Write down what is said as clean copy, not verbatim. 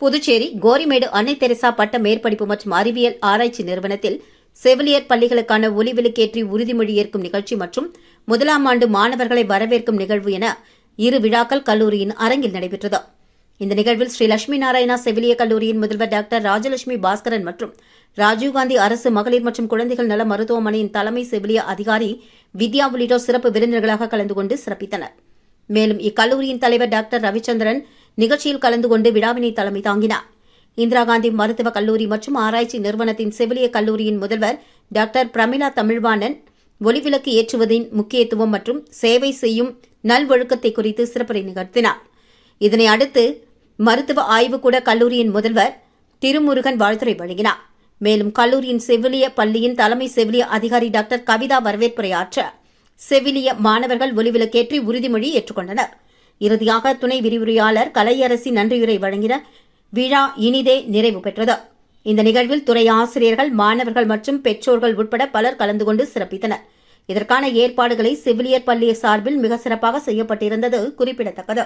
புதுச்சேரி கோரிமேடு அன்னை தெரசா பட்ட மேற்படிப்பு மற்றும் அறிவியல் ஆராய்ச்சி நிறுவனத்தில் செவிலியர் பள்ளிகளுக்கான ஒலிவிளக்கேற்றி உறுதிமொழி ஏற்கும் நிகழ்ச்சி மற்றும் முதலாம் ஆண்டு மாணவர்களை வரவேற்கும் நிகழ்வு என இரு விழாக்கள் கல்லூரியின் அரங்கில் நடைபெற்றது. இந்த நிகழ்வில் ஸ்ரீ லட்சுமி நாராயணா செவிலிய கல்லூரியின் முதல்வர் டாக்டர் ராஜலட்சுமி பாஸ்கரன் மற்றும் ராஜீவ்காந்தி அரசு மகளிர் மற்றும் குழந்தைகள் நல மருத்துவமனையின் தலைமை செவிலிய அதிகாரி வித்யா உள்ளிட்டோர் சிறப்பு விருந்தினர்களாக கலந்து கொண்டு சிறப்பித்தனர். மேலும் இக்கல்லூரியின் தலைவர் டாக்டர் ரவிச்சந்திரன் நிகழ்ச்சியில் கலந்து கொண்டு விழாவினை தலைமை தாங்கினார். இந்திரா காந்தி மருத்துவக் கல்லூரி மற்றும் ஆராய்ச்சி நிறுவனத்தின் செவிலிய கல்லூரியின் முதல்வர் டாக்டர் பிரமிளா தமிழ்வாணன் ஒலிவிளக்கு ஏற்றுவதின் முக்கியத்துவம் மற்றும் சேவை செய்யும் நல்வொழுக்கத்தை குறித்து சிறப்புரை நிகழ்த்தினார். இதனை அடுத்து மருத்துவ ஆய்வுக்கூட கல்லூரியின் முதல்வர் திருமுருகன் வாழ்த்துரை வழங்கினார். மேலும் கல்லூரியின் செவிலிய பள்ளியின் தலைமை செவிலிய அதிகாரி டாக்டர் கவிதா வரவேற்புரையாற்ற செவிலிய மாணவர்கள் ஒலிவிளக்கேற்றி உறுதிமொழி ஏற்றுக்கொண்டனர். இறுதியாக துணை விரிவுரையாளர் கலையரசி நன்றியுரை வழங்கின. விழா இனிதே நிறைவு பெற்றது. இந்த நிகழ்வில் துறை ஆசிரியர்கள், மாணவர்கள் மற்றும் பெற்றோர்கள் உட்பட பலர் கலந்து கொண்டு சிறப்பித்தனர். இதற்கான ஏற்பாடுகளை செவிலியர் பள்ளி சார்பில் மிக சிறப்பாக செய்யப்பட்டிருந்தது குறிப்பிடத்தக்கது.